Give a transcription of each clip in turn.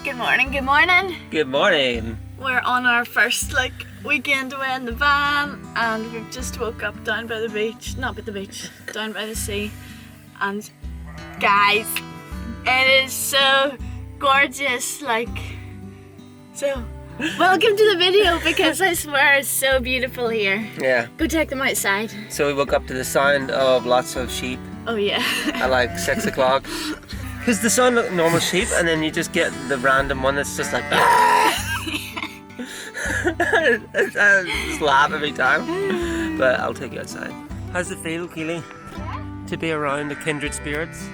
Good morning, good morning. Good morning. We're on our first weekend away in the van and we've just woke up down by the beach, not by the beach, down by the sea. And guys, it is so gorgeous, so welcome to the video because I swear it's so beautiful here. Yeah. Go take them outside. So we woke up to the sound of lots of sheep Oh yeah. at like 6 o'clock. Because the sound of normal sheep and then you just get the random one that's just like I just laugh every time. But I'll take you outside. How's it feel, Keely? Yeah? To be around the kindred spirits?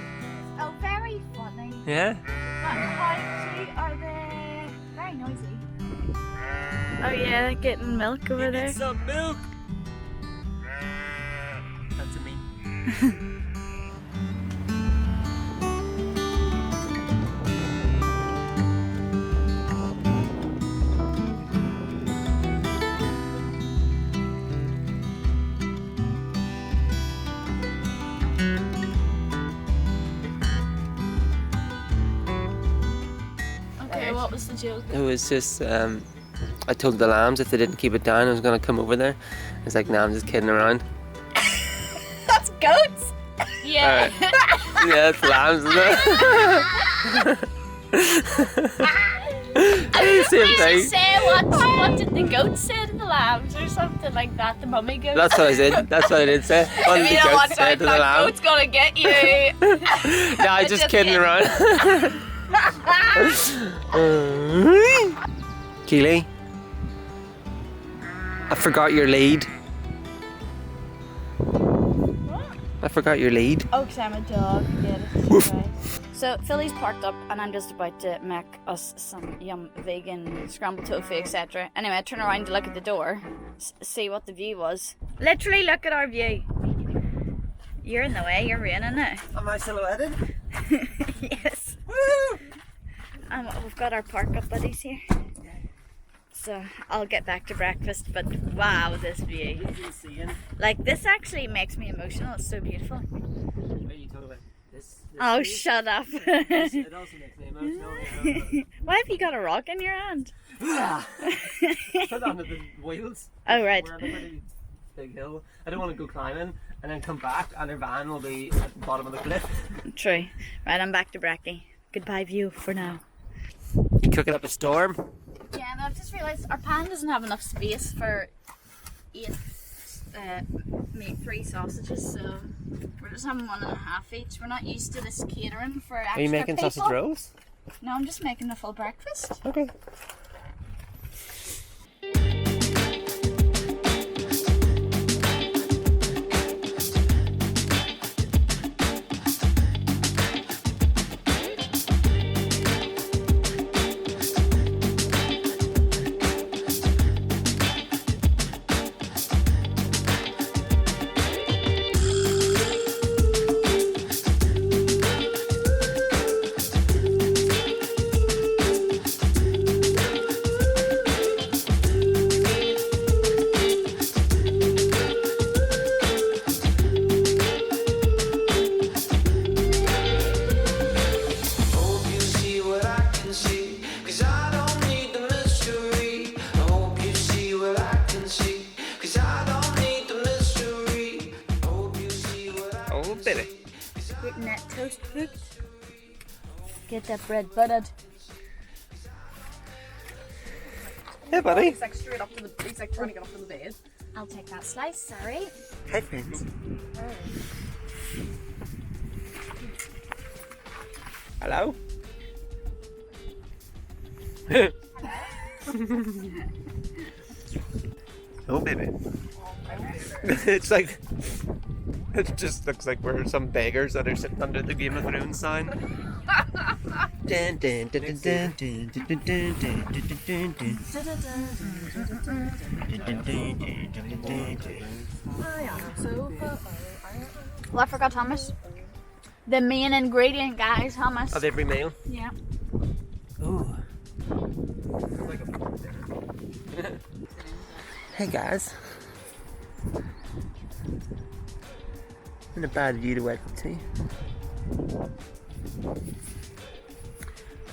Oh, very funny. Yeah? But how are they very noisy? Oh yeah, they're getting milk over there. Some milk! That's a me. Okay, what was the joke? It was just, I told the lambs if they didn't keep it down I was going to come over there. It's like, nah, I'm just kidding around. That's goats! Yeah. Yeah, it's lambs, isn't it? Same You thing. should say what did the goat say to the lambs or something like that, the mummy goat. That's what I said. That's what I did say. What If did you the don't goat watch say out, to the that lamb? goat's gonna get you. Nah, I'm just kidding around. Keely, I forgot your lead. I forgot your lead. Oh, because I'm a dog. Get it. Right. So Philly's parked up and I'm just about to make us some yum vegan scrambled tofu, etc. Anyway, I turn around to look at the door, see what the view was. Literally look at our view. You're in the way, you're ruining it. Am I silhouetted? Yes. Woo! And we've got our park up buddies here. So I'll get back to breakfast, but wow, this view. Like, this actually makes me emotional. It's so beautiful. What are you talking about? This Oh, view? shut up. It also makes me emotional. Yeah. Why have you got a rock in your hand? Put on the wheels. Oh, right. We're on a pretty big hill. I don't want to go climbing and then come back and our van will be at the bottom of the cliff. True. Right, I'm back to Bracky. Goodbye view for now. You cooking up a storm? Yeah, and I've just realised our pan doesn't have enough space for 3 sausages, so we're just having 1.5 each. We're not used to this catering for extra Are you making people. sausage rolls? No, I'm just making a full breakfast. Okay. Getting that toast cooked. Get that bread buttered. Hey, buddy. He's straight up to the. He's trying to get up to the bed. I'll take that slice, sorry. Hi, friends. Hello? Oh, baby. It's like, it just looks like we're some beggars that are sitting under the Game of Thrones sign. Dun, dun, dun, dun, dun, dun, dun, dun, dun, dun, dun, dun, dun. Well, I forgot hummus. The main ingredient, guys, hummus. Of every meal? Yeah. Ooh. Hey guys. And a bad view to wake up to.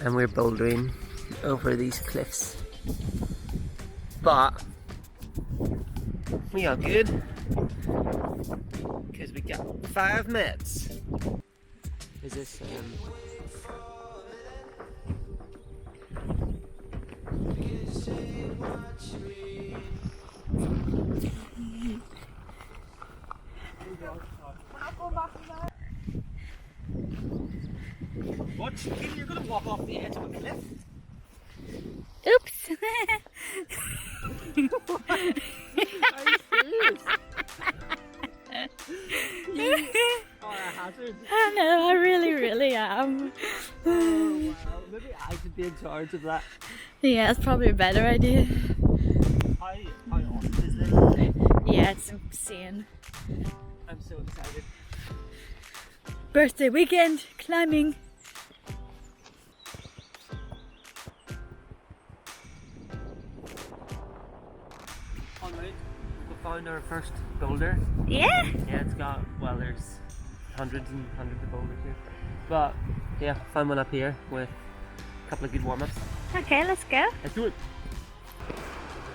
And we're bouldering over these cliffs. But we are good because we got 5 minutes. Is this What? Keely, you're gonna walk off the edge of a cliff? Oops. I know, I really am. Maybe I should be in charge of that. Yeah, it's probably a better idea. How awesome is this? Yeah, it's insane. I'm so excited. Birthday weekend, climbing. En route, we found our first boulder. Yeah. Yeah, it's got, well, there's hundreds and hundreds of boulders here. But yeah, found one up here with a couple of good warm-ups. Okay, let's go. Let's do it.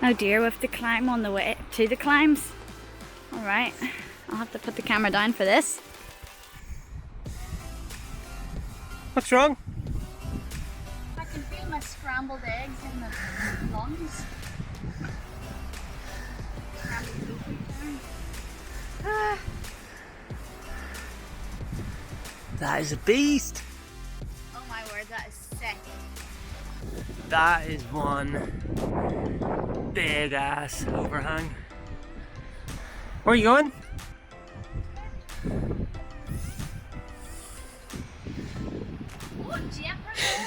Oh dear, we have to climb on the way to the climbs. Alright, I'll have to put the camera down for this. What's wrong? I can feel my scrambled eggs in the lungs. That is a beast. Oh my word, that is sick. That is one big ass overhang. Where are you going? Oh, jeopardy!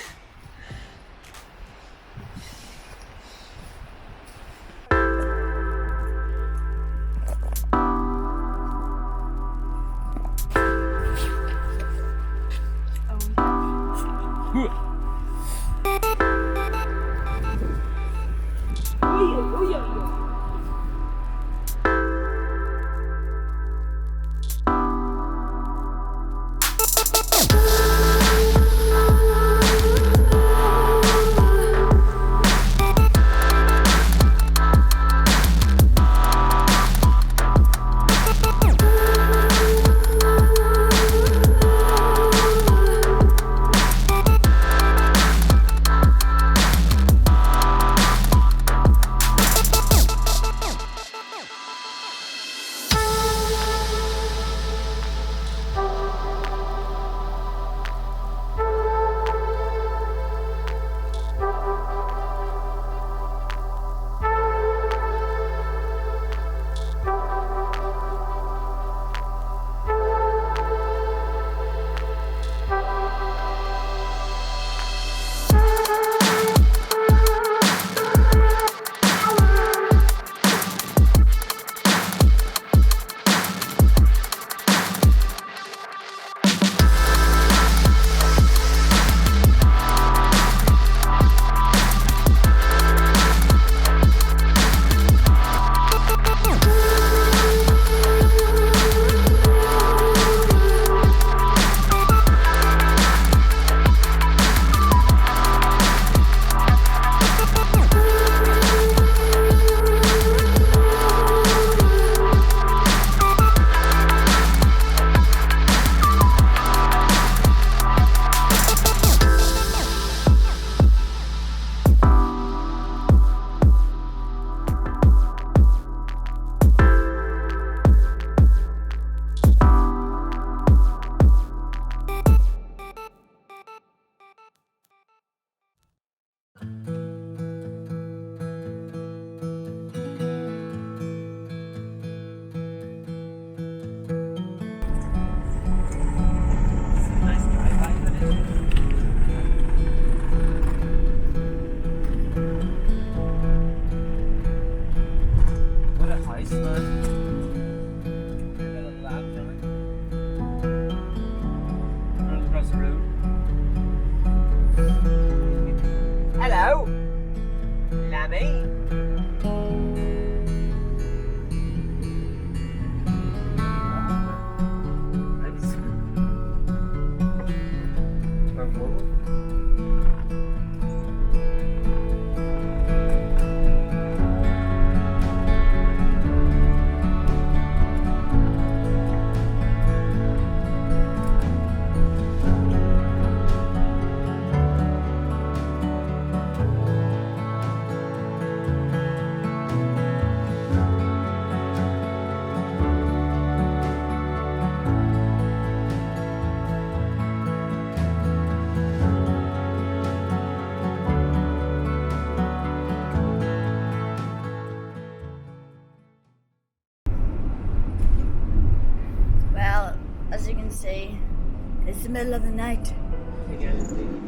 the middle of the night.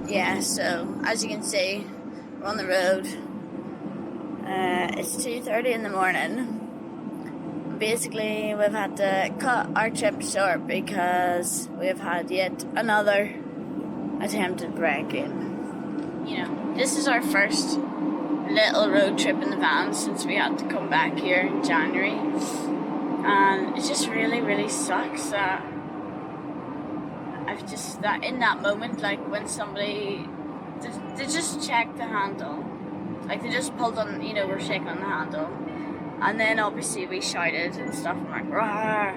Yeah, so as you can see, we're on the road. It's 2:30 in the morning. Basically, we've had to cut our trip short because we've had yet another attempted break-in. You know, this is our first little road trip in the van since we had to come back here in January. And it just really, really sucks that in that moment, like when somebody, they just checked the handle. Like they just pulled on, you know, we're shaking on the handle. And then obviously we shouted and stuff and like, rah,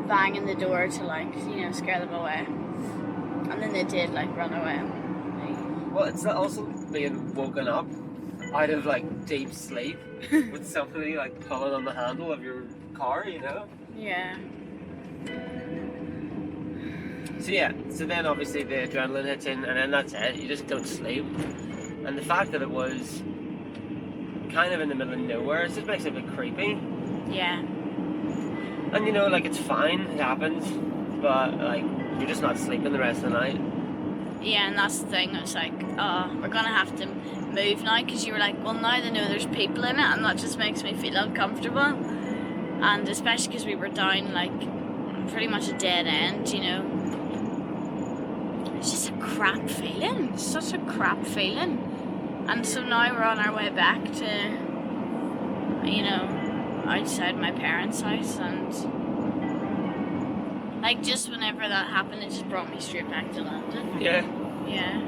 banging the door to like, you know, scare them away. And then they did like run away. Well, it's also being woken up out of like deep sleep with somebody like pulling on the handle of your car, you know? Yeah. So then obviously the adrenaline hits in and then that's it, you just don't sleep. And the fact that it was kind of in the middle of nowhere, it just makes it a bit creepy. Yeah. And you know, like it's fine, it happens, but like you're just not sleeping the rest of the night. Yeah, and that's the thing, it's like, oh, we're gonna have to move now, because you were like, well now they know there's people in it, and that just makes me feel uncomfortable. And especially because we were down like pretty much a dead end, you know. It's just a crap feeling. It's such a crap feeling. And so now we're on our way back to, you know, outside my parents' house, and like just whenever that happened, it just brought me straight back to London. Yeah. Yeah.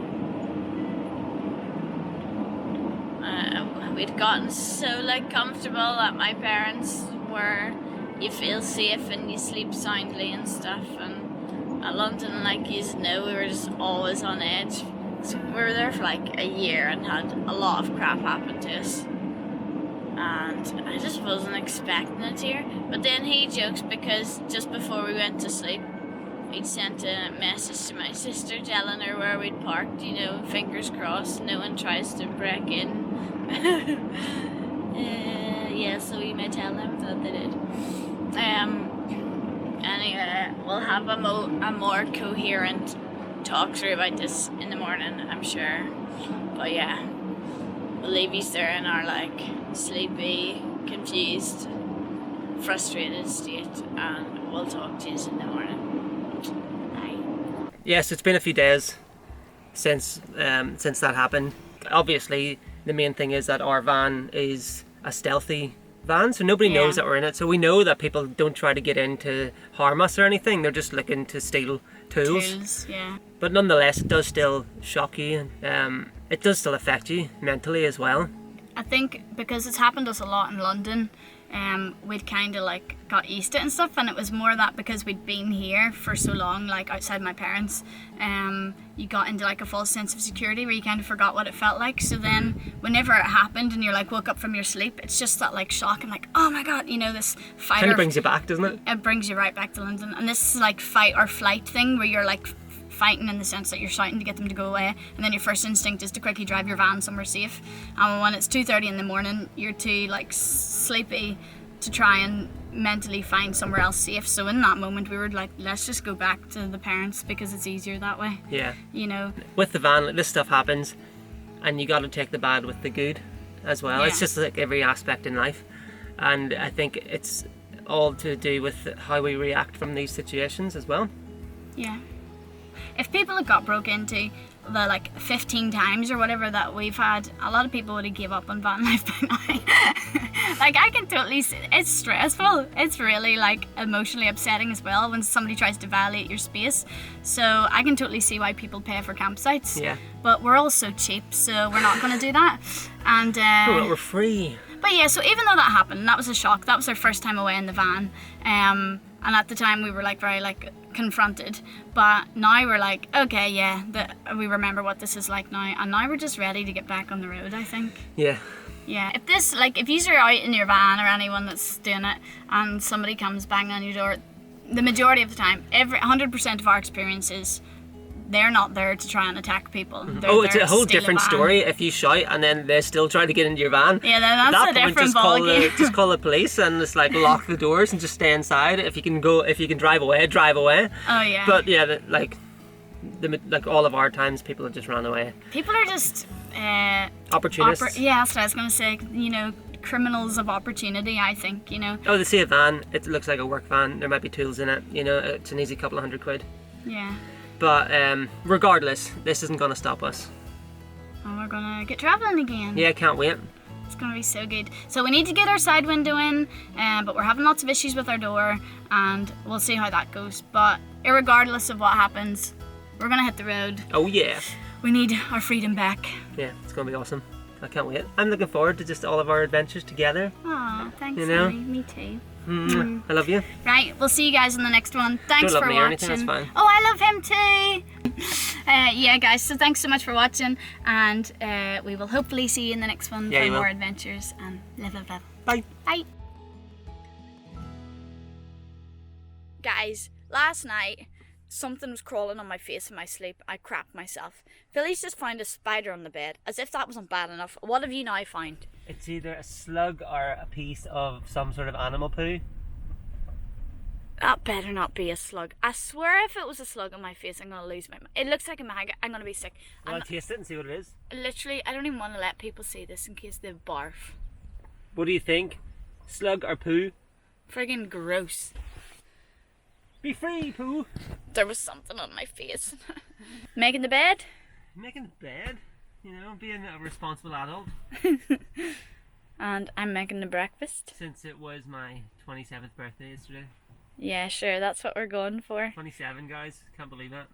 We'd gotten so like comfortable at my parents, where you feel safe and you sleep soundly and stuff, and at London, like you know, we were just always on edge. So we were there for like a year and had a lot of crap happen to us, and I just wasn't expecting it here. But then he jokes because just before we went to sleep, he'd sent a message to my sister telling her where we'd parked, you know, fingers crossed no one tries to break in. Yeah, so we may tell them that they did. Anyway, we'll have a more coherent talk through about this in the morning, I'm sure. But yeah, we'll leave you there in our like sleepy, confused, frustrated state, and we'll talk to you in the morning. Bye. Yes, it's been a few days since that happened. Obviously, the main thing is that our van is a stealthy van, so nobody knows that we're in it. So we know that people don't try to get in to harm us or anything. They're just looking to steal tools. Yeah. But nonetheless, it does still shock you. It does still affect you mentally as well. I think because it's happened to us a lot in London, we'd kind of like got used to it and stuff, and it was more that because we'd been here for so long, like outside my parents, you got into like a false sense of security where you kind of forgot what it felt like. So then whenever it happened and you're like woke up from your sleep, it's just that like shock and like, oh my god, you know, this fight Kind of brings you back, doesn't it? It brings you right back to London. And this is like fight or flight thing where you're like fighting in the sense that you're shouting to get them to go away, and then your first instinct is to quickly drive your van somewhere safe. And when it's 2:30 in the morning, you're too like sleepy to try and mentally find somewhere else safe. So in that moment, we were like, let's just go back to the parents because it's easier that way. Yeah. You know. With the van, like, this stuff happens, and you got to take the bad with the good as well. Yeah. It's just like every aspect in life, and I think it's all to do with how we react from these situations as well. Yeah. If people had got broke into the like 15 times or whatever that we've had, a lot of people would have gave up on van life by now. Like I can totally see, it's stressful. It's really like emotionally upsetting as well when somebody tries to violate your space. So I can totally see why people pay for campsites. Yeah. But we're all so cheap, so we're not going to do that. And Well, we're free. but yeah, so even though that happened, that was a shock. That was our first time away in the van. And at the time we were like very like confronted, but now we're like, okay, yeah, we remember what this is like now, and now we're just ready to get back on the road, I think. Yeah. Yeah, if you are out in your van or anyone that's doing it and somebody comes banging on your door, the majority of the time, 100% of our experiences, they're not there to try and attack people. Oh, it's a whole different story if you shout and then they're still trying to get into your van. Yeah, then that's a different ballgame. Just call the police and just like lock the doors and just stay inside. If you can drive away, drive away. Oh yeah. But yeah, like like all of our times, people have just ran away. People are just Opportunists. yeah, that's what I was gonna say. You know, criminals of opportunity. I think, you know. Oh, they see a van. It looks like a work van. There might be tools in it. You know, it's an easy couple of £100. Yeah. But regardless, this isn't gonna stop us. And we're gonna get traveling again. Yeah, can't wait. It's gonna be so good. So we need to get our side window in, but we're having lots of issues with our door, and we'll see how that goes. But irregardless of what happens, we're gonna hit the road. Oh yeah. We need our freedom back. Yeah, it's gonna be awesome. I can't wait. I'm looking forward to just all of our adventures together. Aw, thanks, You know? honey. Me too. I love you. Right, we'll see you guys in the next one. Thanks Don't love for me watching. or anything, that's fine. Oh, I love him too. Yeah, guys, so thanks so much for watching, and we will hopefully see you in the next one Yeah, for you will. more adventures, and live. Bye. Bye. Guys, last night something was crawling on my face in my sleep. I crapped myself. Philly's just found a spider on the bed, as if that wasn't bad enough. What have you now found? It's either a slug or a piece of some sort of animal poo. That better not be a slug. I swear if it was a slug on my face, I'm gonna lose my mind. It looks like a maggot. I'm gonna be sick. I'll taste it and see what it is. Literally, I don't even want to let people see this in case they barf. What do you think? Slug or poo? Friggin' gross. Be free, poo. There was something on my face. Making the bed? Making the bed. You know, being a responsible adult. And I'm making the breakfast. Since it was my 27th birthday yesterday. Yeah, sure, that's what we're going for. 27, guys. Can't believe it.